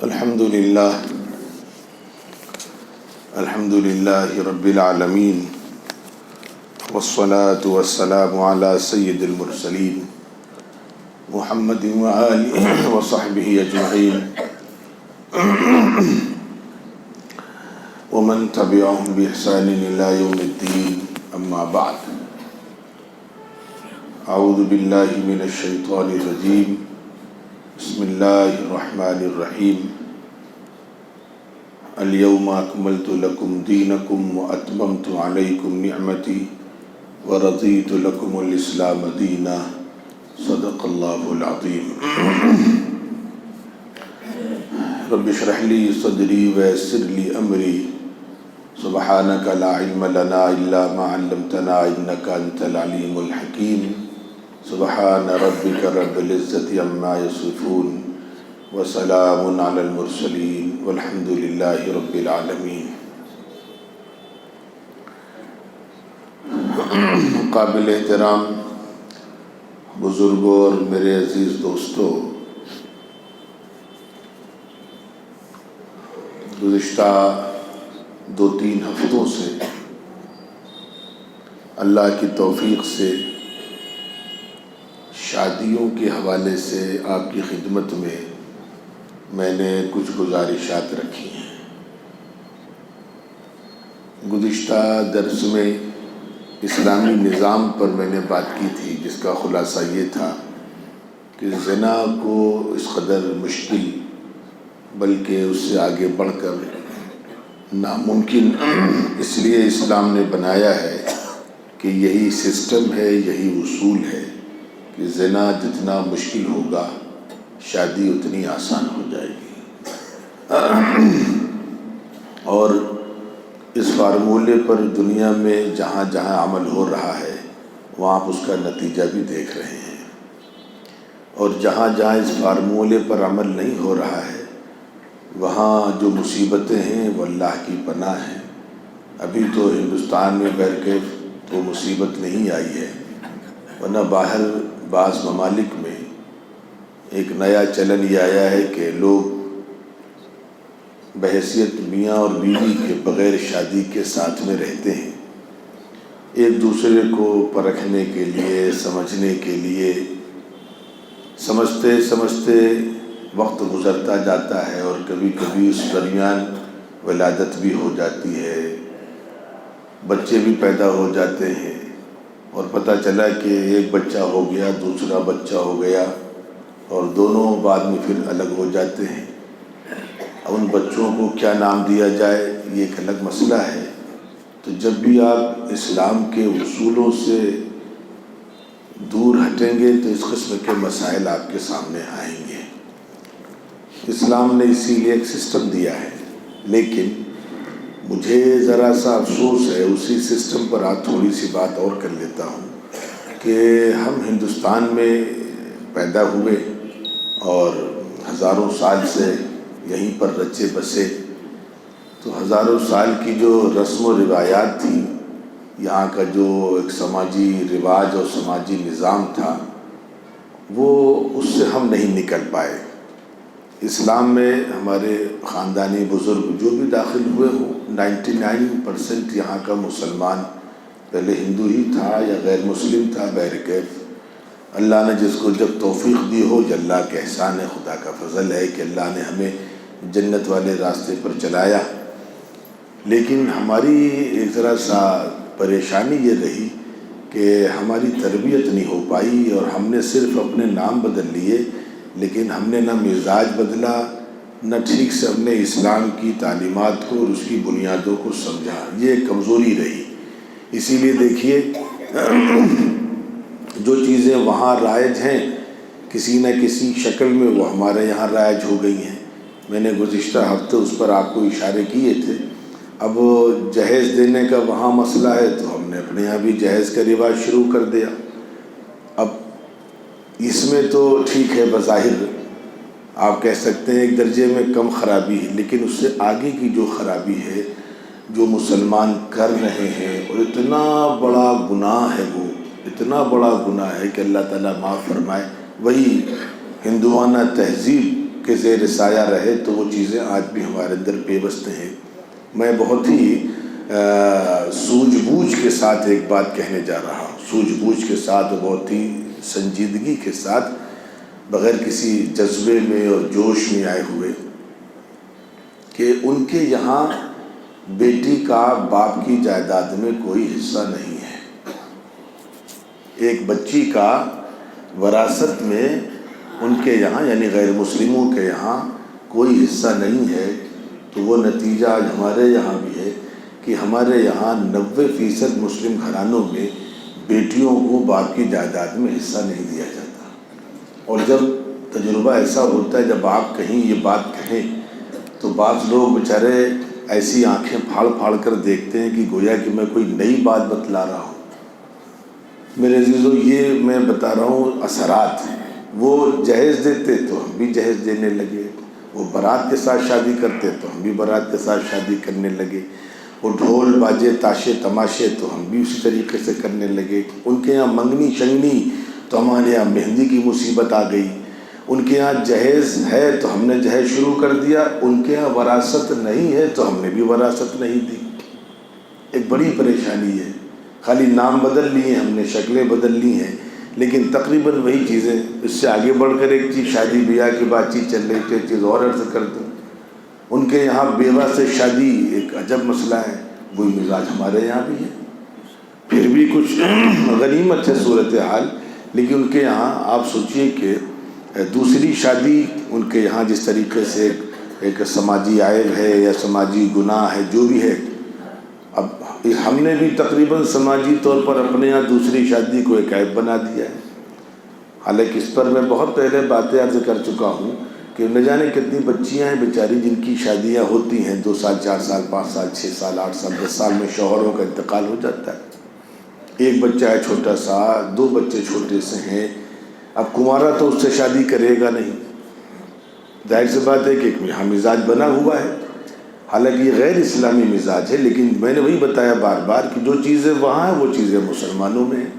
الحمد لله رب العالمين والصلاة والسلام على سيد المرسلين محمد وآله وصحبه أجمعين ومن تبعهم بإحسان إلى يوم الدين أما بعد أعوذ بالله من الشيطان الرجيم بسم الله الرحمن الرحيم اليوم أكملت لكم دينكم وأتممت عليكم نعمتي ورضيت لكم الإسلام دينا صدق الله العظيم رب اشرح لي صدري ويسر لي أمري سبحانك لا علم لنا إلا ما علمتنا إنك أنت العليم الحكيم سبحان ربك رب العزة عما يصفون وسلام على المرسلين والحمد لله رب العالمين. قابل احترام بزرگوں اور میرے عزیز دوستوں، گزشتہ 2-3 ہفتوں سے اللہ کی توفیق سے شادیوں کے حوالے سے آپ کی خدمت میں نے کچھ گزارشات رکھی ہیں. گزشتہ درس میں اسلامی نظام پر میں نے بات کی تھی، جس کا خلاصہ یہ تھا کہ زنا کو اس قدر مشکل بلکہ اس سے آگے بڑھ کر ناممکن اس لیے اسلام نے بنایا ہے کہ یہی سسٹم ہے، یہی اصول ہے کہ زنا جتنا مشکل ہوگا شادی اتنی آسان ہو جائے گی. اور اس فارمولے پر دنیا میں جہاں جہاں عمل ہو رہا ہے وہاں آپ اس کا نتیجہ بھی دیکھ رہے ہیں، اور جہاں جہاں اس فارمولے پر عمل نہیں ہو رہا ہے وہاں جو مصیبتیں ہیں وہ اللہ کی پناہ ہیں. ابھی تو ہندوستان میں بہرکیف تو مصیبت نہیں آئی ہے، ورنہ باہر بعض ممالک میں ایک نیا چلن یہ آیا ہے کہ لوگ بحیثیت میاں اور بیوی کے بغیر شادی کے ساتھ میں رہتے ہیں، ایک دوسرے کو پرکھنے کے لیے، سمجھنے کے لیے. سمجھتے سمجھتے وقت گزرتا جاتا ہے اور کبھی کبھی اس درمیان ولادت بھی ہو جاتی ہے، بچے بھی پیدا ہو جاتے ہیں، اور پتہ چلا کہ ایک بچہ ہو گیا، دوسرا بچہ ہو گیا، اور دونوں بعد میں پھر الگ ہو جاتے ہیں. ان بچوں کو کیا نام دیا جائے یہ ایک الگ مسئلہ ہے. تو جب بھی آپ اسلام کے اصولوں سے دور ہٹیں گے تو اس قسم کے مسائل آپ کے سامنے آئیں گے. اسلام نے اسی لیے ایک سسٹم دیا ہے، لیکن مجھے ذرا سا افسوس ہے، اسی سسٹم پر آج تھوڑی سی بات اور کر لیتا ہوں کہ ہم ہندوستان میں پیدا ہوئے اور ہزاروں سال سے یہیں پر رچے بسے، تو ہزاروں سال کی جو رسم و روایات تھی، یہاں کا جو ایک سماجی رواج اور سماجی نظام تھا، وہ اس سے ہم نہیں نکل پائے. اسلام میں ہمارے خاندانی بزرگ جو بھی داخل ہوئے ہوں، 99% یہاں کا مسلمان پہلے ہندو ہی تھا یا غیر مسلم تھا. بہرکیف اللہ نے جس کو جب توفیق دی ہو، یہ اللہ کا احسان ہے، خدا کا فضل ہے کہ اللہ نے ہمیں جنت والے راستے پر چلایا. لیکن ہماری ایک ذرا سا پریشانی یہ رہی کہ ہماری تربیت نہیں ہو پائی، اور ہم نے صرف اپنے نام بدل لیے، لیکن ہم نے نہ مزاج بدلا، نہ ٹھیک سے ہم نے اسلام کی تعلیمات کو اور اس کی بنیادوں کو سمجھا. یہ ایک کمزوری رہی. اسی لیے دیکھیے جو چیزیں وہاں رائج ہیں کسی نہ کسی شکل میں وہ ہمارے یہاں رائج ہو گئی ہیں. میں نے گزشتہ ہفتے اس پر آپ کو اشارے کیے تھے. اب جہیز دینے کا وہاں مسئلہ ہے تو ہم نے اپنے یہاں بھی جہیز کا رواج شروع کر دیا. اب اس میں تو ٹھیک ہے، بظاہر آپ کہہ سکتے ہیں ایک درجے میں کم خرابی ہے، لیکن اس سے آگے کی جو خرابی ہے جو مسلمان کر رہے ہیں، اور اتنا بڑا گناہ ہے، وہ اتنا بڑا گناہ ہے کہ اللہ تعالیٰ معاف فرمائے. وہی ہندوانہ تہذیب کے زیر سایہ رہے تو وہ چیزیں آج بھی ہمارے اندر پیوست ہیں۔ میں بہت ہی سوجھ بوجھ کے ساتھ ایک بات کہنے جا رہا ہوں، سوجھ بوجھ کے ساتھ، بہت ہی سنجیدگی کے ساتھ، بغیر کسی جذبے میں اور جوش میں آئے ہوئے، کہ ان کے یہاں بیٹی کا باپ کی جائیداد میں کوئی حصہ نہیں ہے۔ ایک بچی کا وراثت میں ان کے یہاں یعنی غیر مسلموں کے یہاں کوئی حصہ نہیں ہے۔ تو وہ نتیجہ آج ہمارے یہاں بھی ہے کہ ہمارے یہاں 90% مسلم گھرانوں میں بیٹیوں کو باپ کی جائیداد میں حصہ نہیں دیا جاتا۔ اور جب تجربہ ایسا ہوتا ہے، جب آپ کہیں یہ بات کہیں تو بعض لوگ بیچارے ایسی آنکھیں پھاڑ پھاڑ کر دیکھتے ہیں کہ گویا کہ میں کوئی نئی بات بتلا رہا ہوں۔ میرے عزیزو، یہ میں بتا رہا ہوں اثرات ہیں۔ وہ جہیز دیتے تو ہم بھی جہیز دینے لگے، وہ بارات کے ساتھ شادی کرتے تو ہم بھی بارات کے ساتھ شادی کرنے لگے، وہ ڈھول باجے تاشے تماشے تو ہم بھی اسی طریقے سے کرنے لگے۔ ان کے یہاں منگنی شنگنی تو ہمارے یہاں مہندی کی مصیبت آ گئی۔ ان کے یہاں جہیز ہے تو ہم نے جہیز شروع کر دیا، ان کے یہاں وراثت نہیں ہے تو ہم نے بھی وراثت نہیں دی۔ ایک بڑی پریشانی ہے۔ خالی نام بدل لیے ہم نے، شکلیں بدل لی ہیں، لیکن تقریباً وہی چیزیں۔ اس سے آگے بڑھ کر ایک چیز شادی بیاہ کی بات چیت چل رہی تھی، ایک چیز اور عرض کر دوں، ان کے یہاں بیوہ سے شادی ایک عجب مسئلہ ہے، وہی مزاج ہمارے یہاں بھی ہے۔ پھر بھی کچھ غنیمت ہے صورتحال، لیکن ان کے یہاں آپ سوچئے کہ دوسری شادی ان کے یہاں جس طریقے سے ایک سماجی عائب ہے یا سماجی گناہ ہے، جو بھی ہے، اب ہم نے بھی تقریباً سماجی طور پر اپنے یہاں دوسری شادی کو ایک عیب بنا دیا ہے۔ حالانکہ اس پر میں بہت پہلے باتیں عرض کر چکا ہوں کہ نہ جانے کتنی بچیاں ہیں بیچاری جن کی شادیاں ہوتی ہیں 2 سال 4 سال 5 سال 6 سال 8 سال 10 سال میں شوہروں کا انتقال ہو جاتا ہے۔ ایک بچہ ہے چھوٹا سا، 2 بچے چھوٹے سے ہیں، اب کنوارا تو اس سے شادی کرے گا نہیں، ظاہر سی بات ہے کہ یہاں مزاج بنا ہوا ہے۔ حالانکہ یہ غیر اسلامی مزاج ہے، لیکن میں نے وہی بتایا بار بار کہ جو چیزیں وہاں ہیں وہ چیزیں مسلمانوں میں ہیں۔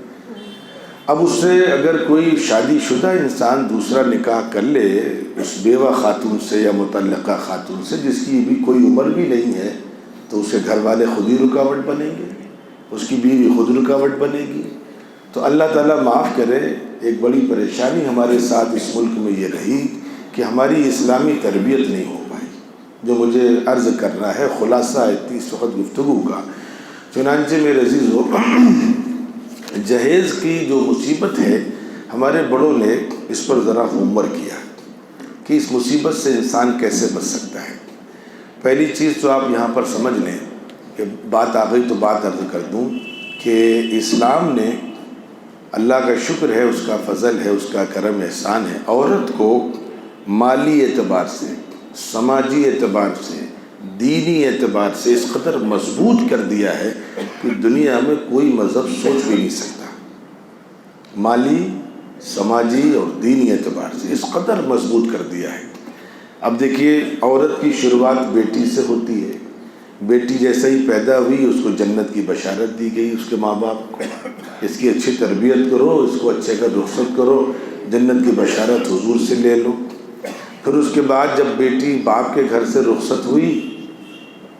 اب اس سے اگر کوئی شادی شدہ انسان دوسرا نکاح کر لے اس بیوہ خاتون سے یا مطلقہ خاتون سے، جس کی بھی کوئی عمر بھی نہیں ہے، تو اس کے گھر والے خود ہی رکاوٹ بنیں گے، اس کی بیوی خود رکاوٹ بنے گی۔ تو اللہ تعالیٰ معاف کرے، ایک بڑی پریشانی ہمارے ساتھ اس ملک میں یہ رہی کہ ہماری اسلامی تربیت نہیں ہو پائی، جو مجھے عرض کرنا ہے خلاصہ ہے اس وقت گفتگو کا۔ چنانچہ میرے عزیزو، جہیز کی جو مصیبت ہے، ہمارے بڑوں نے اس پر ذرا ہوم ورک کیا کہ اس مصیبت سے انسان کیسے بچ سکتا ہے۔ پہلی چیز تو آپ یہاں پر سمجھ لیں کہ بات آ گئی تو بات عرض کر دوں کہ اسلام نے، اللہ کا شکر ہے، اس کا فضل ہے، اس کا کرم احسان ہے، عورت کو مالی اعتبار سے، سماجی اعتبار سے، دینی اعتبار سے اس قدر مضبوط کر دیا ہے کہ دنیا میں کوئی مذہب سوچ بھی نہیں سکتا۔ مالی، سماجی اور دینی اعتبار سے اس قدر مضبوط کر دیا ہے۔ اب دیکھیے، عورت کی شروعات بیٹی سے ہوتی ہے۔ بیٹی جیسے ہی پیدا ہوئی اس کو جنت کی بشارت دی گئی اس کے ماں باپ کو، اس کی اچھی تربیت کرو، اس کو اچھے کا رخصت کرو، جنت کی بشارت حضور سے لے لو۔ پھر اس کے بعد جب بیٹی باپ کے گھر سے رخصت ہوئی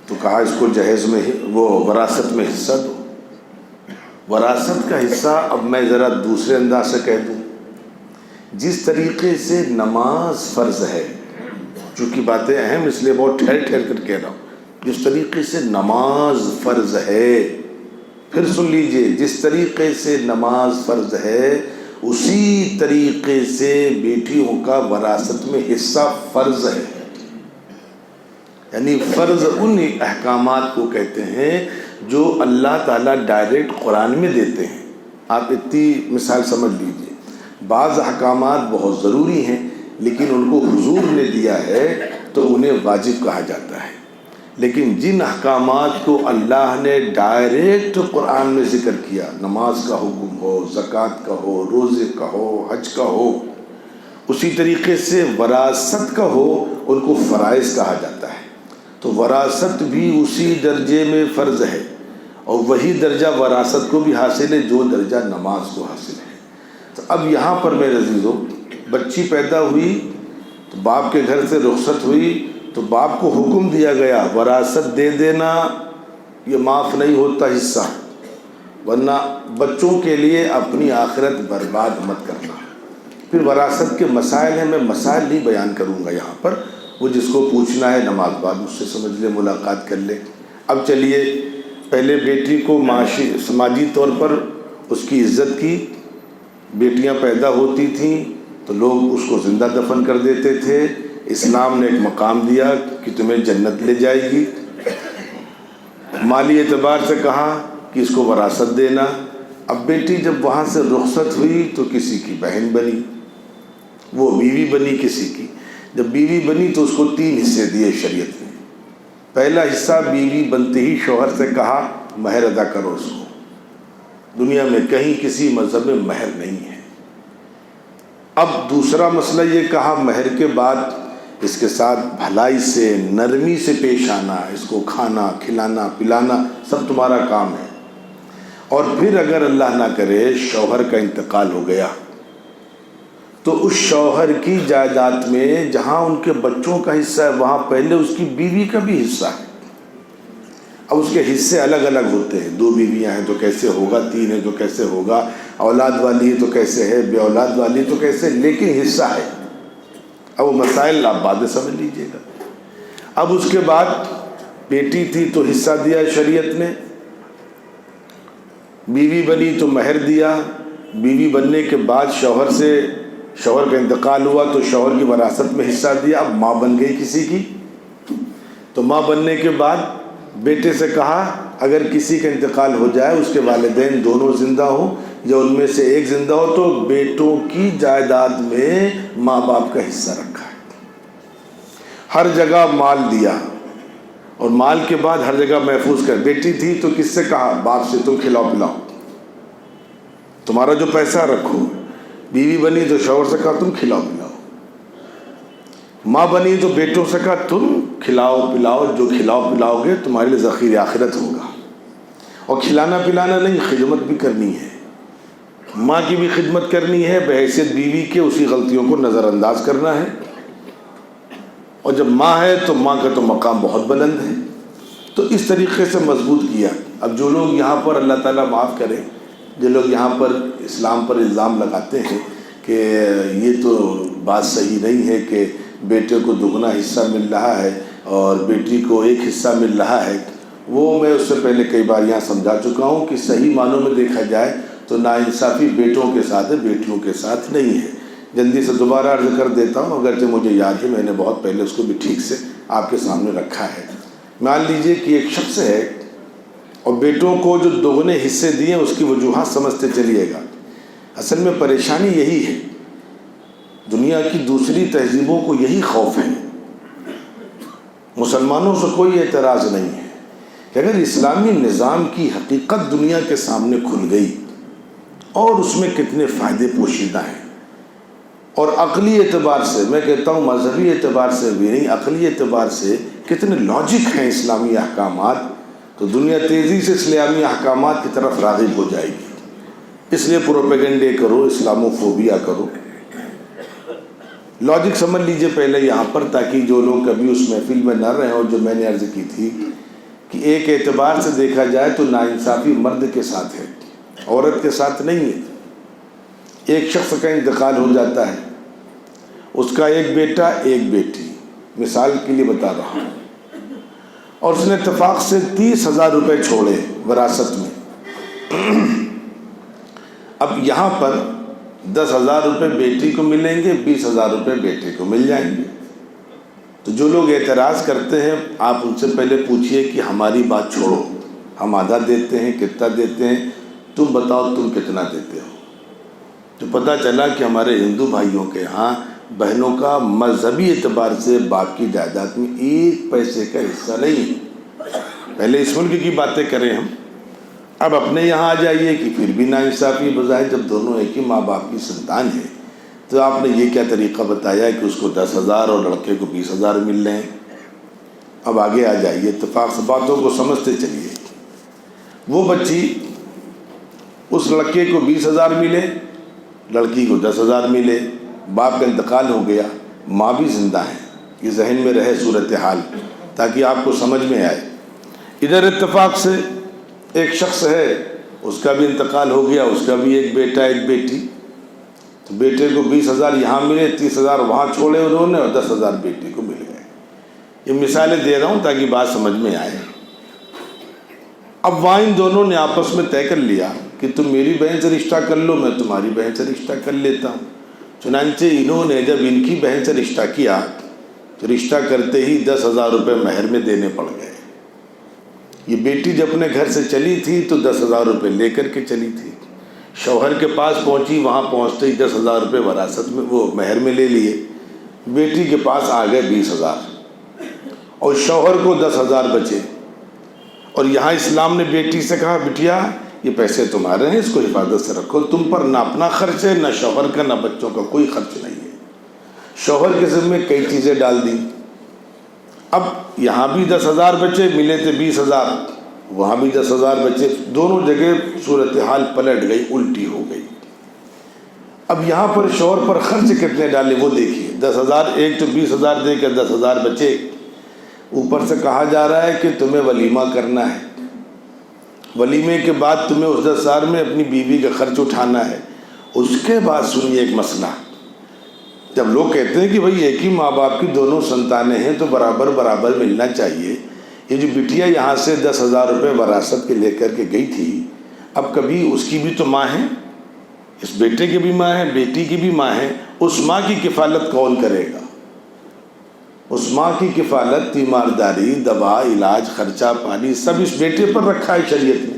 تو کہا اس کو جہیز میں وہ وراثت میں حصہ دو۔ وراثت کا حصہ اب میں ذرا دوسرے انداز سے کہہ دوں، جس طریقے سے نماز فرض ہے، چونکہ باتیں اہم اس لیے بہت ٹھہر ٹھہر کر کہہ رہا ہوں، جس طریقے سے نماز فرض ہے، پھر سن لیجئے، جس طریقے سے نماز فرض ہے اسی طریقے سے بیٹیوں کا وراثت میں حصہ فرض ہے۔ یعنی فرض ان احکامات کو کہتے ہیں جو اللہ تعالیٰ ڈائریکٹ قرآن میں دیتے ہیں۔ آپ اتنی مثال سمجھ لیجئے، بعض احکامات بہت ضروری ہیں لیکن ان کو حضور نے دیا ہے تو انہیں واجب کہا جاتا ہے، لیکن جن احکامات کو اللہ نے ڈائریکٹ قرآن میں ذکر کیا، نماز کا حکم ہو، زکوٰۃ کا ہو، روزے کا ہو، حج کا ہو، اسی طریقے سے وراثت کا ہو، ان کو فرائض کہا جاتا ہے۔ تو وراثت بھی اسی درجے میں فرض ہے، اور وہی درجہ وراثت کو بھی حاصل ہے جو درجہ نماز کو حاصل ہے۔ تو اب یہاں پر میرے عزیزو، بچی پیدا ہوئی تو باپ کے گھر سے رخصت ہوئی تو باپ کو حکم دیا گیا وراثت دے دینا، یہ معاف نہیں ہوتا حصہ، ورنہ بچوں کے لیے اپنی آخرت برباد مت کرنا۔ پھر وراثت کے مسائل ہیں، میں مسائل نہیں بیان کروں گا یہاں پر، وہ جس کو پوچھنا ہے نماز بعد مجھ سے سمجھ لے، ملاقات کر لے۔ اب چلیے، پہلے بیٹی کو سماجی طور پر اس کی عزت کی، بیٹیاں پیدا ہوتی تھیں تو لوگ اس کو زندہ دفن کر دیتے تھے، اسلام نے ایک مقام دیا کہ تمہیں جنت لے جائے گی۔ مالی اعتبار سے کہا کہ اس کو وراثت دینا۔ اب بیٹی جب وہاں سے رخصت ہوئی تو کسی کی بہن بنی، وہ بیوی بنی کسی کی۔ جب بیوی بنی تو اس کو 3 حصے دیے شریعت نے۔ پہلا حصہ بیوی بنتے ہی شوہر سے کہا مہر ادا کرو اس کو، دنیا میں کہیں کسی مذہب میں مہر نہیں ہے۔ اب دوسرا مسئلہ یہ کہا مہر کے بعد اس کے ساتھ بھلائی سے، نرمی سے پیش آنا، اس کو کھانا کھلانا پلانا سب تمہارا کام ہے۔ اور پھر اگر اللہ نہ کرے شوہر کا انتقال ہو گیا تو اس شوہر کی جائیداد میں جہاں ان کے بچوں کا حصہ ہے وہاں پہلے اس کی بیوی کا بھی حصہ ہے۔ اب اس کے حصے الگ الگ ہوتے ہیں، 2 بیویاں ہیں تو کیسے ہوگا، 3 ہیں تو کیسے ہوگا، اولاد والی ہے تو کیسے ہے، بے اولاد والی تو کیسے، لیکن حصہ ہے۔ اب وہ مسائل آپ بعد میں سمجھ لیجئے گا۔ اب اس کے بعد بیٹی تھی تو حصہ دیا شریعت نے، بیوی بنی تو مہر دیا، بیوی بننے کے بعد شوہر کا انتقال ہوا تو شوہر کی وراثت میں حصہ دیا۔ اب ماں بن گئی کسی کی، تو ماں بننے کے بعد بیٹے سے کہا اگر کسی کا انتقال ہو جائے، اس کے والدین دونوں زندہ ہوں یا ان میں سے ایک زندہ ہو، تو بیٹوں کی جائیداد میں ماں باپ کا حصہ رکھا ہے۔ ہر جگہ مال دیا، اور مال کے بعد ہر جگہ محفوظ کر۔ بیٹی تھی تو کس سے کہا؟ باپ سے، تم کھلاؤ پلاؤ، تمہارا جو پیسہ رکھو۔ بیوی بنی تو شوہر سے کہا تم کھلاؤ پلاؤ۔ ماں بنی تو بیٹوں سے کہا تم کھلاؤ پلاؤ، جو کھلاؤ پلاؤ گے تمہارے لیے ذخیرہ آخرت ہوگا۔ اور کھلانا پلانا نہیں، خدمت بھی کرنی ہے، ماں کی بھی خدمت کرنی ہے، بحیثیت بیوی کے اسی غلطیوں کو نظر انداز کرنا ہے۔ اور جب ماں ہے تو ماں کا تو مقام بہت بلند ہے۔ تو اس طریقے سے مضبوط کیا۔ اب جو لوگ یہاں پر، اللہ تعالیٰ معاف کرے، جو لوگ یہاں پر اسلام پر الزام لگاتے ہیں کہ یہ تو بات صحیح نہیں ہے کہ بیٹے کو دگنا حصہ مل رہا ہے اور بیٹی کو ایک حصہ مل رہا ہے، وہ میں اس سے پہلے کئی بار یہاں سمجھا چکا ہوں کہ صحیح معنوں میں دیکھا جائے تو ناانصافی بیٹوں کے ساتھ ہے، بیٹیوں کے ساتھ نہیں ہے۔ جلدی سے دوبارہ عرض کر دیتا ہوں، اگرچہ مجھے یاد ہے میں نے بہت پہلے اس کو بھی ٹھیک سے آپ کے سامنے رکھا ہے۔ مان لیجئے کہ ایک شخص ہے اور بیٹوں کو جو دوگنے حصے دیے اس کی وجوہات سمجھتے چلیے گا۔ اصل میں پریشانی یہی ہے، دنیا کی دوسری تہذیبوں کو یہی خوف ہے، مسلمانوں سے کوئی اعتراض نہیں ہے کہ اگر اسلامی نظام کی حقیقت دنیا کے سامنے کھل گئی اور اس میں کتنے فائدے پوشیدہ ہیں، اور عقلی اعتبار سے، میں کہتا ہوں مذہبی اعتبار سے بھی نہیں، عقلی اعتبار سے کتنے لاجک ہیں اسلامی احکامات، تو دنیا تیزی سے اسلامی احکامات کی طرف راغب ہو جائے گی۔ اس لیے پروپیگنڈے کرو، اسلاموفوبیا کرو۔ لاجک سمجھ لیجئے پہلے یہاں پر، تاکہ جو لوگ کبھی اس محفل میں نہ رہے، اور جو میں نے عرض کی تھی کہ ایک اعتبار سے دیکھا جائے تو ناانصافی مرد کے ساتھ ہے، عورت کے ساتھ نہیں ہے۔ ایک شخص کا انتقال ہو جاتا ہے، اس کا ایک بیٹا ایک بیٹی، مثال کے لیے بتا رہا ہوں، اور اس نے اتفاق سے 30,000 روپے چھوڑے وراثت میں۔ اب یہاں پر 10,000 روپے بیٹی کو ملیں گے، 20,000 روپے بیٹے کو مل جائیں گے۔ تو جو لوگ اعتراض کرتے ہیں، آپ ان سے پہلے پوچھئے کہ ہماری بات چھوڑو، ہم آدھا دیتے ہیں، کتنا دیتے ہیں، تم بتاؤ تم کتنا دیتے ہو۔ تو پتہ چلا کہ ہمارے ہندو بھائیوں کے ہاں بہنوں کا مذہبی اعتبار سے باپ کی جائیداد میں 1 پیسے کا حصہ نہیں ہے۔ پہلے اس ملک کی باتیں کریں ہم، اب اپنے یہاں آ جائیے کہ پھر بھی ناانصافی بظاہر، جب دونوں ایک ہی ماں باپ کی سنتان ہے، تو آپ نے یہ کیا طریقہ بتایا کہ اس کو 10,000 اور لڑکے کو 20,000 مل رہے ہیں۔ اب آگے آ جائیے، اتفاق سے باتوں کو سمجھتے چلیے۔ وہ بچی، اس لڑکے کو 20,000 ملے، لڑکی کو 10,000 ملے، باپ کا انتقال ہو گیا، ماں بھی زندہ ہیں، یہ ذہن میں رہے صورتحال تاکہ آپ کو سمجھ میں آئے۔ ادھر اتفاق سے ایک شخص ہے، اس کا بھی انتقال ہو گیا، اس کا بھی ایک بیٹا ایک بیٹی، تو بیٹے کو 20,000 یہاں ملے، 30,000 وہاں چھوڑے انہوں نے، اور 10,000 بیٹی کو مل گئے۔ یہ مثالیں دے رہا ہوں تاکہ بات سمجھ میں آئے۔ اب وہاں ان دونوں نے آپس میں طے کر لیا کہ تم میری بہن سے رشتہ کر لو، میں تمہاری بہن سے رشتہ کر لیتا ہوں۔ چنانچہ انہوں نے جب ان کی بہن سے رشتہ کیا تو رشتہ کرتے ہی 10,000 روپے مہر میں دینے پڑ گئے۔ یہ بیٹی جب اپنے گھر سے چلی تھی تو 10,000 روپے لے کر کے چلی تھی، شوہر کے پاس پہنچی، وہاں پہنچتے ہی 10,000 روپے وراثت میں وہ مہر میں لے لیے، بیٹی کے پاس آ گئے 20,000 اور شوہر کو 10,000 بچے۔ اور یہاں اسلام نے بیٹی سے کہا بٹیا یہ پیسے تمہارے ہیں، اس کو حفاظت سے رکھو، تم پر نہ اپنا خرچ ہے، نہ شوہر کا، نہ بچوں کا، کوئی خرچ نہیں ہے۔ شوہر کے ذمہ کئی چیزیں ڈال دیں۔ اب یہاں بھی 10,000 بچے، ملے تھے 20,000، وہاں بھی 10,000 بچے، دونوں جگہ صورتحال پلٹ گئی، الٹی ہو گئی۔ اب یہاں پر شوہر پر خرچ کتنے ڈالے وہ دیکھیے، 10,000، ایک تو 20,000 دے کے 10,000 بچے، اوپر سے کہا جا رہا ہے کہ تمہیں ولیمہ کرنا ہے، ولیمے کے بعد تمہیں اس 10,000 میں اپنی بیوی کا خرچ اٹھانا ہے۔ اس کے بعد سنیے ایک مسئلہ، جب لوگ کہتے ہیں کہ بھئی ایک ہی ماں باپ کی دونوں سنتانیں ہیں تو برابر برابر ملنا چاہیے، یہ جو بٹیا یہاں سے 10,000 روپے وراثت کے لے کر کے گئی تھی، اب کبھی اس کی بھی تو ماں ہے، اس بیٹے کی بھی ماں ہے، بیٹی کی بھی ماں ہے، اس ماں کی کفالت کون کرے گا؟ اس ماں کی کفالت، تیمارداری، دوا، علاج، خرچہ پانی سب اس بیٹے پر رکھا ہے شریعت نے۔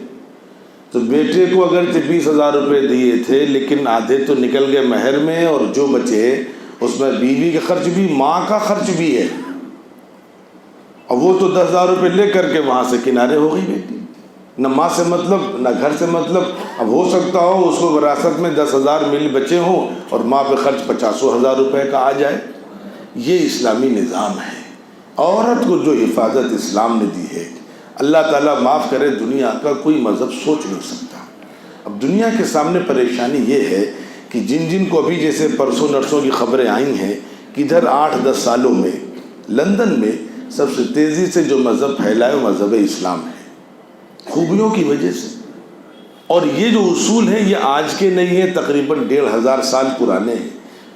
تو بیٹے کو اگر 20,000 روپے دیے تھے لیکن آدھے تو نکل گئے مہر میں، اور جو بچے اس میں بیوی کا خرچ بھی، ماں کا خرچ بھی ہے، اور وہ تو 10,000 روپے لے کر کے وہاں سے کنارے ہو گئی بیٹی، نہ ماں سے مطلب نہ گھر سے مطلب۔ اب ہو سکتا ہو اس کو وراثت میں 10,000 مل بچے ہوں اور ماں پہ خرچ 50,000 روپے کا آ جائے۔ یہ اسلامی نظام ہے۔ عورت کو جو حفاظت اسلام نے دی ہے، اللہ تعالیٰ معاف کرے، دنیا کا کوئی مذہب سوچ نہیں سکتا۔ اب دنیا کے سامنے پریشانی یہ ہے کہ جن کو ابھی جیسے پرسوں نرسوں کی خبریں آئی ہیں کہ ادھر 8-10 سالوں میں لندن میں سب سے تیزی سے جو مذہب پھیلا ہے وہ مذہب اسلام ہے، خوبیوں کی وجہ سے۔ اور یہ جو اصول ہیں یہ آج کے نہیں ہیں، تقریباً 1,500 سال پرانے ہیں۔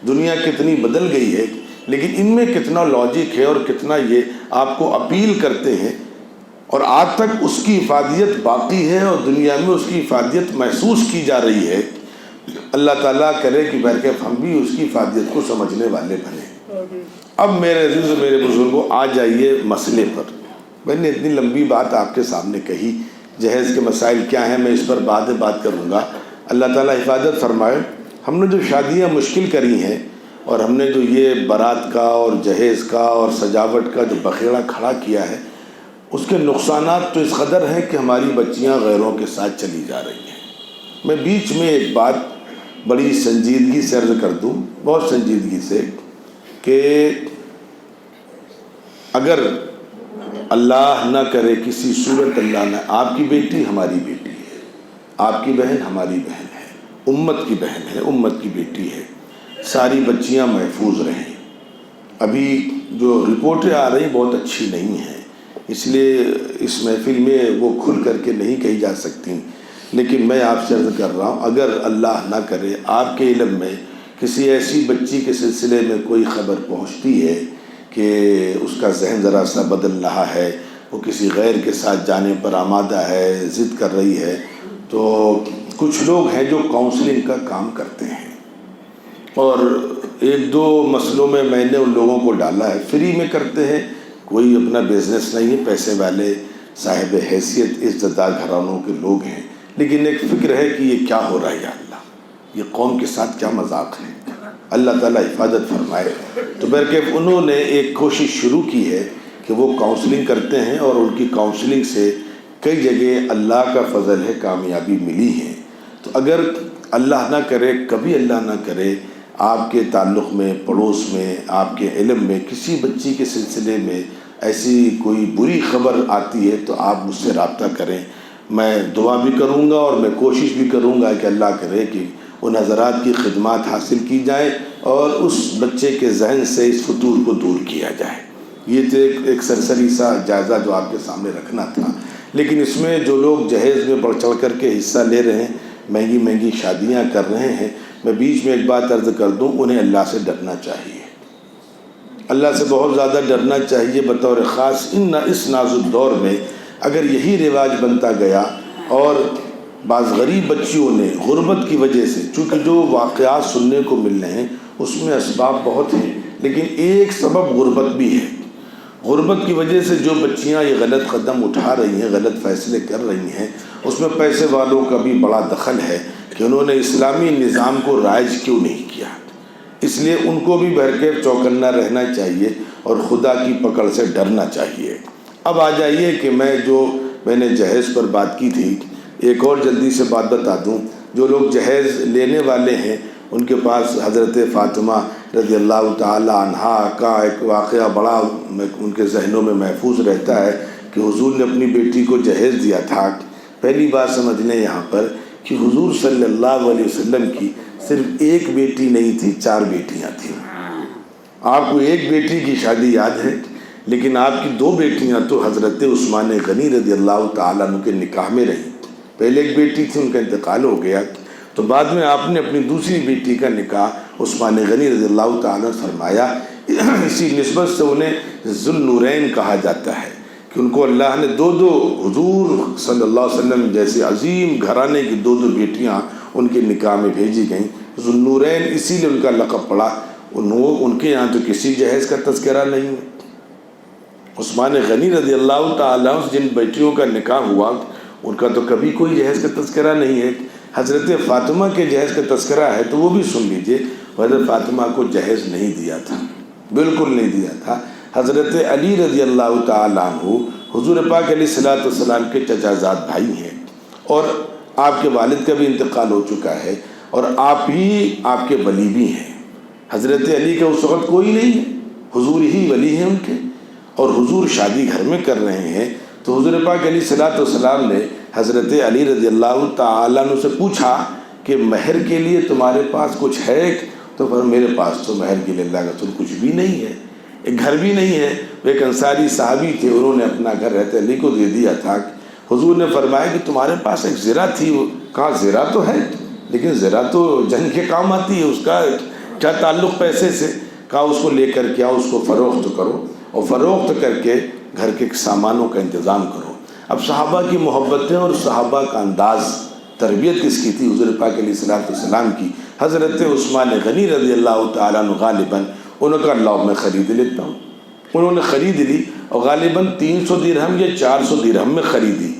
دنیا کتنی بدل گئی ہے، لیکن ان میں کتنا لاجک ہے اور کتنا یہ آپ کو اپیل کرتے ہیں، اور آج تک اس کی افادیت باقی ہے اور دنیا میں اس کی افادیت محسوس کی جا رہی ہے۔ اللہ تعالیٰ کرے کہ برکت ہم بھی اس کی افادیت کو سمجھنے والے بنے۔ اب میرے عزیز و میرے بزرگوں، آ جائیے مسئلے پر۔ میں نے اتنی لمبی بات آپ کے سامنے کہی، جہیز کے مسائل کیا ہیں میں اس پر بعد میں بات کروں گا۔ اللہ تعالیٰ حفاظت فرمائے۔ ہم نے جو شادیاں مشکل کری ہیں اور ہم نے جو یہ بارات کا اور جہیز کا اور سجاوٹ کا جو بخیڑا کھڑا کیا ہے، اس کے نقصانات تو اس قدر ہیں کہ ہماری بچیاں غیروں کے ساتھ چلی جا رہی ہیں۔ میں بیچ میں ایک بات بڑی سنجیدگی سے عرض کر دوں، بہت سنجیدگی سے، کہ اگر اللہ نہ کرے کسی صورت، اللہ نہ، آپ کی بیٹی ہماری بیٹی ہے، آپ کی بہن ہماری بہن ہے، امت کی بہن ہے، امت کی بیٹی ہے، ساری بچیاں محفوظ رہیں۔ ابھی جو رپورٹیں آ رہی بہت اچھی نہیں ہیں، اس لیے اس محفل میں وہ کھل کر کے نہیں کہی جا سکتی، لیکن میں آپ سے عرض کر رہا ہوں، اگر اللہ نہ کرے آپ کے علم میں کسی ایسی بچی کے سلسلے میں کوئی خبر پہنچتی ہے کہ اس کا ذہن ذرا سا بدل رہا ہے، وہ کسی غیر کے ساتھ جانے پر آمادہ ہے، ضد کر رہی ہے، تو کچھ لوگ ہیں جو کاؤنسلنگ کا کام کرتے ہیں، اور 1-2 مسئلوں میں نے ان لوگوں کو ڈالا ہے، فری میں کرتے ہیں، کوئی اپنا بزنس نہیں ہے، پیسے والے صاحب حیثیت عزت دار گھرانوں کے لوگ ہیں، لیکن ایک فکر ہے کہ یہ کیا ہو رہا ہے، یا اللہ یہ قوم کے ساتھ کیا مذاق ہے۔ اللہ تعالیٰ حفاظت فرمائے۔ تو بہرکیف انہوں نے ایک کوشش شروع کی ہے کہ وہ کاؤنسلنگ کرتے ہیں، اور ان کی کاؤنسلنگ سے کئی جگہ اللہ کا فضل ہے کامیابی ملی ہے۔ تو اگر اللہ نہ کرے، کبھی اللہ نہ کرے، آپ کے تعلق میں، پڑوس میں، آپ کے علم میں کسی بچی کے سلسلے میں ایسی کوئی بری خبر آتی ہے تو آپ مجھ سے رابطہ کریں، میں دعا بھی کروں گا اور میں کوشش بھی کروں گا کہ اللہ کرے کہ ان حضرات کی خدمات حاصل کی جائیں اور اس بچے کے ذہن سے اس فطور کو دور کیا جائے۔ یہ تو ایک سرسری سا جائزہ جو آپ کے سامنے رکھنا تھا، لیکن اس میں جو لوگ جہیز میں بڑھ چڑھ کر کے حصہ لے رہے ہیں، مہنگی مہنگی شادیاں کر رہے ہیں، میں بیچ میں ایک بات عرض کر دوں، انہیں اللہ سے ڈرنا چاہیے، اللہ سے بہت زیادہ ڈرنا چاہیے بطور خاص اس نازک دور میں۔ اگر یہی رواج بنتا گیا اور بعض غریب بچیوں نے غربت کی وجہ سے، چونکہ جو واقعات سننے کو مل رہے ہیں اس میں اسباب بہت ہیں، لیکن ایک سبب غربت بھی ہے، غربت کی وجہ سے جو بچیاں یہ غلط قدم اٹھا رہی ہیں، غلط فیصلے کر رہی ہیں، اس میں پیسے والوں کا بھی بڑا دخل ہے کہ انہوں نے اسلامی نظام کو رائج کیوں نہیں کیا۔ اس لیے ان کو بھی بہرکیف چوکنا رہنا چاہیے اور خدا کی پکڑ سے ڈرنا چاہیے۔ اب آ جائیے کہ میں نے جہیز پر بات کی تھی، ایک اور جلدی سے بات بتا دوں۔ جو لوگ جہیز لینے والے ہیں ان کے پاس حضرت فاطمہ رضی اللہ تعالی عنہا کا ایک واقعہ بڑا ان کے ذہنوں میں محفوظ رہتا ہے کہ حضور نے اپنی بیٹی کو جہیز دیا تھا۔ پہلی بات سمجھ لیں یہاں پر کہ حضور صلی اللہ علیہ وسلم کی صرف ایک بیٹی نہیں تھی، 4 بیٹیاں تھیں۔ آپ کو ایک بیٹی کی شادی یاد ہے، لیکن آپ کی 2 بیٹیاں تو حضرت عثمان غنی رضی اللہ تعالیٰ عنہ کے نکاح میں رہیں۔ پہلے ایک بیٹی تھی، ان کا انتقال ہو گیا، تو بعد میں آپ نے اپنی دوسری بیٹی کا نکاح عثمان غنی رضی اللہ تعالیٰ عنہ فرمایا۔ اسی نسبت سے انہیں ذوالنورین کہا جاتا ہے کہ ان کو اللہ نے 2 حضور صلی اللہ علیہ وسلم جیسے عظیم گھرانے کی 2 بیٹیاں ان کے نکاح میں بھیجی گئیں۔ ذوالنورین اسی لیے ان کا لقب پڑا۔ ان کے یہاں تو کسی جہیز کا تذکرہ نہیں ہے۔ عثمان غنی رضی اللہ تعالیٰ عنہ جن بیٹیوں کا نکاح ہوا ان کا تو کبھی کوئی جہیز کا تذکرہ نہیں ہے۔ حضرت فاطمہ کے جہیز کا تذکرہ ہے تو وہ بھی سن لیجئے۔ حضرت فاطمہ کو جہیز نہیں دیا تھا، بالکل نہیں دیا تھا۔ حضرت علی رضی اللہ تعالیٰ عنہ حضور پاک علیہ الصلوۃ والسلام کے چچا زاد بھائی ہیں، اور آپ کے والد کا بھی انتقال ہو چکا ہے، اور آپ ہی آپ کے ولی بھی ہیں۔ حضرت علی کا اس وقت کوئی نہیں ہے، حضور ہی ولی ہیں ان کے، اور حضور شادی گھر میں کر رہے ہیں۔ تو حضور پاک علیہ الصلوۃ والسلام نے حضرت علی رضی اللہ تعالیٰ عنہ سے پوچھا کہ مہر کے لیے تمہارے پاس کچھ ہے؟ تو پر میرے پاس تو مہر کے لیے اللہ کا تو کچھ بھی نہیں ہے، ایک گھر بھی نہیں ہے۔ وہ ایک انصاری صحابی تھے، انہوں نے اپنا گھر حضرت علی کو دے دیا تھا۔ حضور نے فرمایا کہ تمہارے پاس ایک زرہ تھی، کہا زرہ تو ہے لیکن زرہ تو جنگ کے کام آتی ہے، اس کا کیا تعلق پیسے سے؟ کہا اس کو لے کر کے آؤ، اس کو فروخت کرو اور فروخت کر کے گھر کے سامانوں کا انتظام کرو۔ اب صحابہ کی محبتیں اور صحابہ کا انداز، تربیت کس کی تھی؟ حضور پاک علیہ الصلوۃ والسلام کی۔ حضرت عثمان غنی رضی اللہ تعالیٰ عنہ غالباً انہوں نے کہا اللہ میں خرید لیتا ہوں۔ انہوں نے خرید لی اور غالباً 300 درہم یا 400 درہم میں خریدی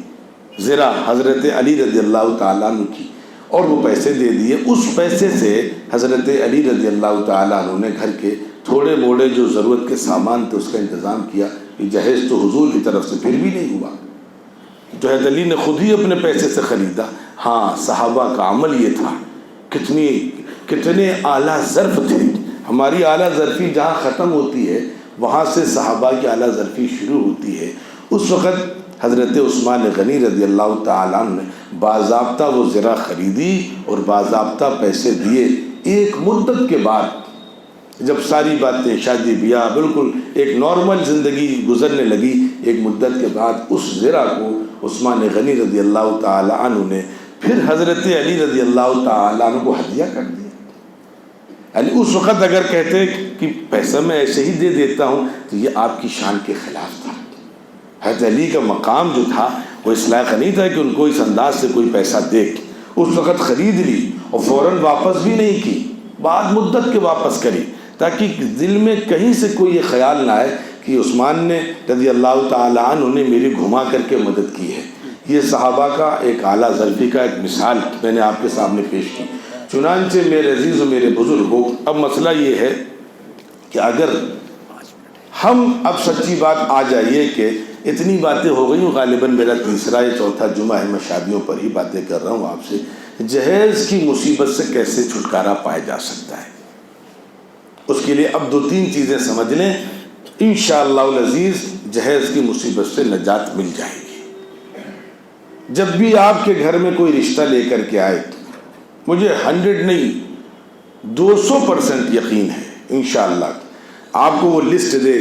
زرہ حضرت علی رضی اللہ تعالیٰ عنہ کی، اور وہ پیسے دے دیے۔ اس پیسے سے حضرت علی رضی اللہ تعالیٰ عنہ نے گھر کے تھوڑے موڑے جو ضرورت کے سامان تھے اس کا انتظام کیا۔ یہ جہیز تو حضور کی طرف سے پھر بھی نہیں ہوا، جو حضرت علی نے خود ہی اپنے پیسے سے خریدا۔ ہاں، صحابہ کا عمل یہ تھا، کتنے اعلیٰ ظرف تھے۔ ہماری اعلیٰ ظرفی جہاں ختم ہوتی ہے وہاں سے صحابہ کی اعلیٰ ظرفی شروع ہوتی ہے۔ اس وقت حضرت عثمان غنی رضی اللہ تعالیٰ عنہ نے باضابطہ وہ زرہ خریدی اور باضابطہ پیسے دیے۔ ایک مدت کے بعد جب ساری باتیں شادی بیاہ بالکل ایک نارمل زندگی گزرنے لگی، ایک مدت کے بعد اس زرہ کو عثمان غنی رضی اللہ تعالیٰ عنہ نے پھر حضرت علی رضی اللہ تعالیٰ عنہ کو ہدیہ کر دیا۔ یعنی اس وقت اگر کہتے کہ پیسہ میں ایسے ہی دے دیتا ہوں تو یہ آپ کی شان کے خلاف تھا۔ حضرت علی کا مقام جو تھا وہ اس لائق نہیں تھا کہ ان کو اس انداز سے کوئی پیسہ دے۔ اس وقت خرید لی اور فوراً واپس بھی نہیں کی، بعد مدت کے واپس کری، تاکہ دل میں کہیں سے کوئی یہ خیال نہ آئے کہ عثمان نے رضی اللہ تعالیٰ عنہ نے میری گھما کر کے مدد کی ہے۔ یہ صحابہ کا ایک اعلیٰ ظرفی کا ایک مثال میں نے آپ کے سامنے پیش کی۔ چنانچہ میرے عزیز و میرے بزرگوں، اب مسئلہ یہ ہے کہ اگر ہم اب سچی بات آ جائیے کہ اتنی باتیں ہو گئی، غالباً میرا تیسرا یا چوتھا جمعہ ہے، میں شادیوں پر ہی باتیں کر رہا ہوں آپ سے، جہیز کی مصیبت سے کیسے چھٹکارا پایا جا سکتا ہے۔ اس کے لیے اب 2-3 چیزیں سمجھ لیں، انشاءاللہ العزیز جہیز کی مصیبت سے نجات مل جائے گی۔ جب بھی آپ کے گھر میں کوئی رشتہ لے کر کے آئے مجھے 100 نہیں 200% یقین ہے انشاءاللہ آپ کو وہ لسٹ دے،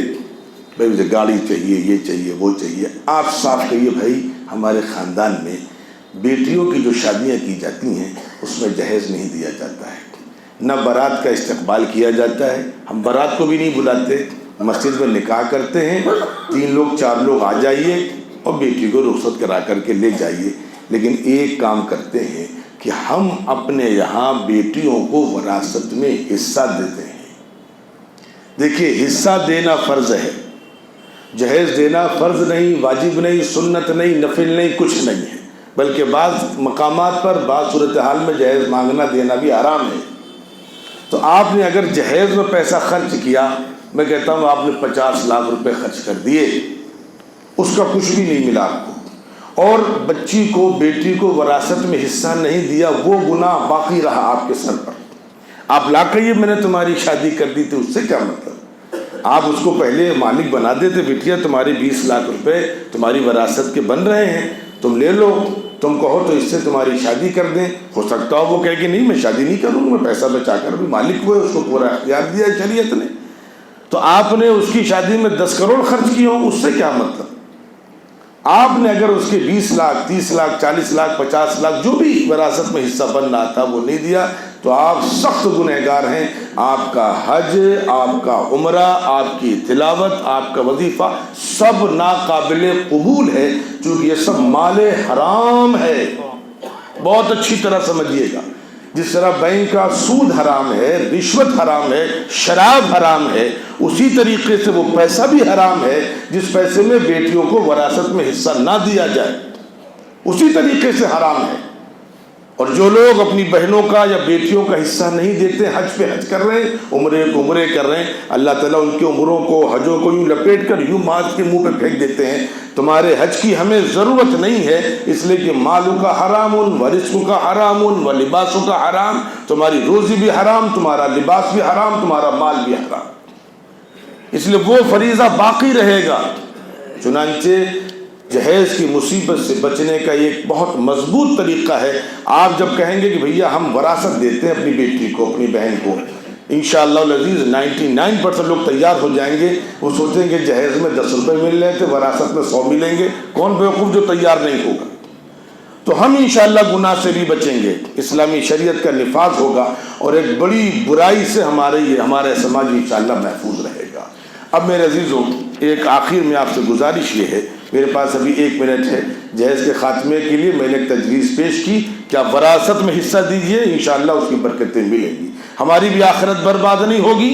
بھائی مجھے گاڑی چاہیے، یہ چاہیے، وہ چاہیے، آپ صاف کہیے بھائی ہمارے خاندان میں بیٹیوں کی جو شادیاں کی جاتی ہیں اس میں جہیز نہیں دیا جاتا ہے، نہ بارات کا استقبال کیا جاتا ہے، ہم بارات کو بھی نہیں بلاتے، مسجد میں نکاح کرتے ہیں، 3 لوگ 4 لوگ آ جائیے اور بیٹی کو رخصت کرا کر کے لے جائیے۔ لیکن ایک کام کرتے ہیں کہ ہم اپنے یہاں بیٹیوں کو وراثت میں حصہ دیتے ہیں۔ دیکھیے حصہ دینا فرض ہے، جہیز دینا فرض نہیں، واجب نہیں، سنت نہیں، نفل نہیں، کچھ نہیں ہے، بلکہ بعض مقامات پر بعض صورتحال میں جہیز مانگنا دینا بھی حرام ہے۔ تو آپ نے اگر جہیز میں پیسہ خرچ کیا، میں کہتا ہوں آپ نے 50 لاکھ روپے خرچ کر دیے، اس کا کچھ بھی نہیں ملا آپ کو، اور بچی کو بیٹی کو وراثت میں حصہ نہیں دیا، وہ گناہ باقی رہا آپ کے سر پر۔ آپ لا کہیے میں نے تمہاری شادی کر دی تھی، اس سے کیا مطلب؟ آپ اس کو پہلے مالک بنا دیتے، بیٹیا تمہاری 20 لاکھ روپے تمہاری وراثت کے بن رہے ہیں، تم لے لو، تم کہو تو اس سے تمہاری شادی کر دیں۔ ہو سکتا ہو وہ کہے کہ نہیں میں شادی نہیں کروں گا، میں پیسہ بچا کر بھی، مالک ہوئے، اس کو پورا اختیار دیا ہے شریعت نے۔ تو آپ نے اس کی شادی میں 10 کروڑ خرچ کیے ہوں، اس سے کیا مطلب؟ آپ نے اگر اس کے 20 لاکھ 30 لاکھ 40 لاکھ 50 لاکھ جو بھی وراثت میں حصہ بن رہا تھا وہ نہیں دیا تو آپ سخت گنہگار ہیں۔ آپ کا حج، آپ کا عمرہ، آپ کی تلاوت، آپ کا وظیفہ سب ناقابل قبول ہے، چونکہ یہ سب مال حرام ہے۔ بہت اچھی طرح سمجھیے گا، جس طرح بینک کا سود حرام ہے، رشوت حرام ہے، شراب حرام ہے، اسی طریقے سے وہ پیسہ بھی حرام ہے جس پیسے میں بیٹیوں کو وراثت میں حصہ نہ دیا جائے، اسی طریقے سے حرام ہے۔ اور جو لوگ اپنی بہنوں کا یا بیٹیوں کا حصہ نہیں دیتے، حج پہ حج کر رہے ہیں، عمرے کر رہے ہیں، اللہ تعالیٰ ان کے عمروں کو، حجوں کو یوں لپیٹ کر یوں ماس کے منہ پہ پھینک دیتے ہیں، تمہارے حج کی ہمیں ضرورت نہیں ہے، اس لیے کہ مالوں کا حرام و رزق کا حرام و لباسوں کا حرام، تمہاری روزی بھی حرام، تمہارا لباس بھی حرام، تمہارا مال بھی حرام، اس لیے وہ فریضہ باقی رہے گا۔ چنانچہ جہیز کی مصیبت سے بچنے کا ایک بہت مضبوط طریقہ ہے، آپ جب کہیں گے کہ بھیا ہم وراثت دیتے ہیں اپنی بیٹی کو، اپنی بہن کو، انشاءاللہ العزیز 99% لوگ تیار ہو جائیں گے، وہ سوچیں گے جہیز میں 10 روپے مل رہے تھے، وراثت میں 100 ملیں گے، کون بیوقوف جو تیار نہیں ہوگا؟ تو ہم انشاءاللہ گناہ سے بھی بچیں گے، اسلامی شریعت کا نفاذ ہوگا، اور ایک بڑی برائی سے ہمارا سماج انشاءاللہ محفوظ رہے گا۔ اب میرے عزیزوں، ایک آخر میں آپ سے گزارش یہ ہے، میرے پاس ابھی 1 منٹ ہے، جہیز کے خاتمے کے لیے میں نے ایک تجویز پیش کی کہ آپ وراثت میں حصہ دیجئے، انشاءاللہ اس کی برکتیں ملیں گی، ہماری بھی آخرت برباد نہیں ہوگی،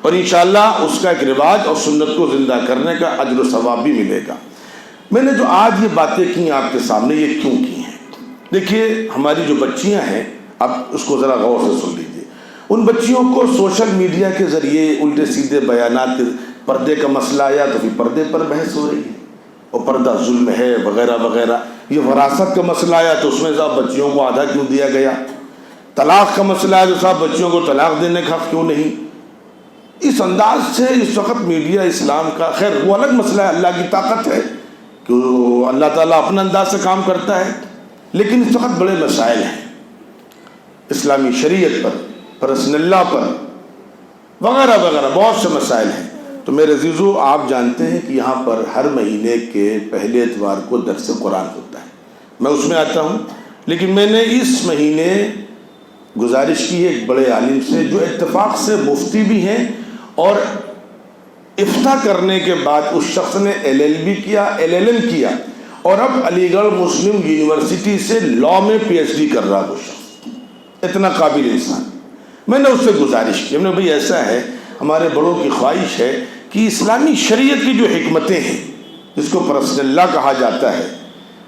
اور انشاءاللہ اس کا ایک رواج اور سنت کو زندہ کرنے کا اجر و ثواب بھی ملے گا۔ میں نے جو آج یہ باتیں کی آپ کے سامنے، یہ کیوں کی ہیں؟ دیکھیے ہماری جو بچیاں ہیں، اب اس کو ذرا غور سے سن لیجئے، ان بچیوں کو سوشل میڈیا کے ذریعے الٹے سیدھے بیانات، پردے کا مسئلہ آیا تو پھر پردے پر بحث ہو رہی ہے، اور پردہ ظلم ہے وغیرہ وغیرہ، یہ وراثت کا مسئلہ آیا تو اس میں صاحب بچیوں کو آدھا کیوں دیا گیا، طلاق کا مسئلہ آیا تو صاحب بچیوں کو طلاق دینے کا حق کیوں نہیں؟ اس انداز سے اس وقت میڈیا اسلام کا، خیر وہ الگ مسئلہ ہے، اللہ کی طاقت ہے کہ اللہ تعالیٰ اپنا انداز سے کام کرتا ہے، لیکن اس وقت بڑے مسائل ہیں اسلامی شریعت پر، پرسنل لا پر وغیرہ وغیرہ، بہت سے مسائل ہیں۔ تو میرے عزیزو، آپ جانتے ہیں کہ یہاں پر ہر مہینے کے پہلے اتوار کو درس قرآن ہوتا ہے، میں اس میں آتا ہوں، لیکن میں نے اس مہینے گزارش کی ہے ایک بڑے عالم سے، جو اتفاق سے مفتی بھی ہیں، اور افتاء کرنے کے بعد اس شخص نے LLB کیا، LLM کیا، اور اب علی گڑھ مسلم یونیورسٹی سے لاء میں PhD کر رہا وہ شخص، اتنا قابل انسان۔ میں نے اس سے گزارش کی، ہم نے بھئی ایسا ہے، ہمارے بڑوں کی خواہش ہے کہ اسلامی شریعت کی جو حکمتیں ہیں، جس کو پرسنل لا کہا جاتا ہے،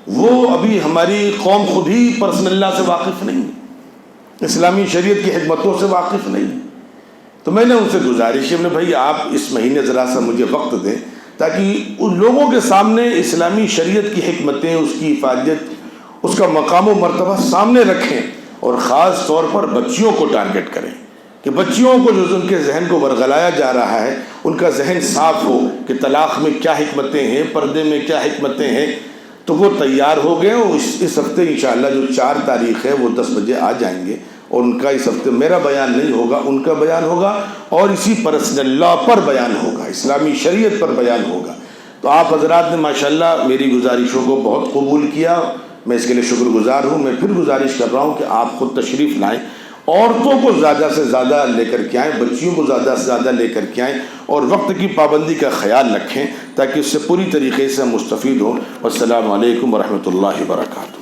وہ ابھی ہماری قوم خود ہی پرسنل لا سے واقف نہیں، اسلامی شریعت کی حکمتوں سے واقف نہیں۔ تو میں نے ان سے گزارش کی، ہم نے بھائی آپ اس مہینے ذرا سا مجھے وقت دیں تاکہ ان لوگوں کے سامنے اسلامی شریعت کی حکمتیں، اس کی افادیت، اس کا مقام و مرتبہ سامنے رکھیں، اور خاص طور پر بچیوں کو ٹارگٹ کریں، کہ بچیوں کو جو ان کے ذہن کو ورغلایا جا رہا ہے، ان کا ذہن صاف ہو کہ طلاق میں کیا حکمتیں ہیں، پردے میں کیا حکمتیں ہیں۔ تو وہ تیار ہو گئے، اور اس ہفتے انشاءاللہ جو 4 تاریخ ہے وہ 10 بجے آ جائیں گے، اور ان کا اس ہفتے میرا بیان نہیں ہوگا، ان کا بیان ہوگا، اور اسی پرسنل لا پر بیان ہوگا، اسلامی شریعت پر بیان ہوگا۔ تو آپ حضرات نے ماشاءاللہ میری گزارشوں کو بہت قبول کیا، میں اس کے لیے شکر گزار ہوں۔ میں پھر گزارش کر رہا ہوں کہ آپ خود تشریف لائیں، عورتوں کو زیادہ سے زیادہ لے کر کے آئیں، بچیوں کو زیادہ سے زیادہ لے کر کے آئیں، اور وقت کی پابندی کا خیال رکھیں تاکہ اس سے پوری طریقے سے مستفید ہوں۔ والسلام علیکم ورحمۃ اللہ وبرکاتہ۔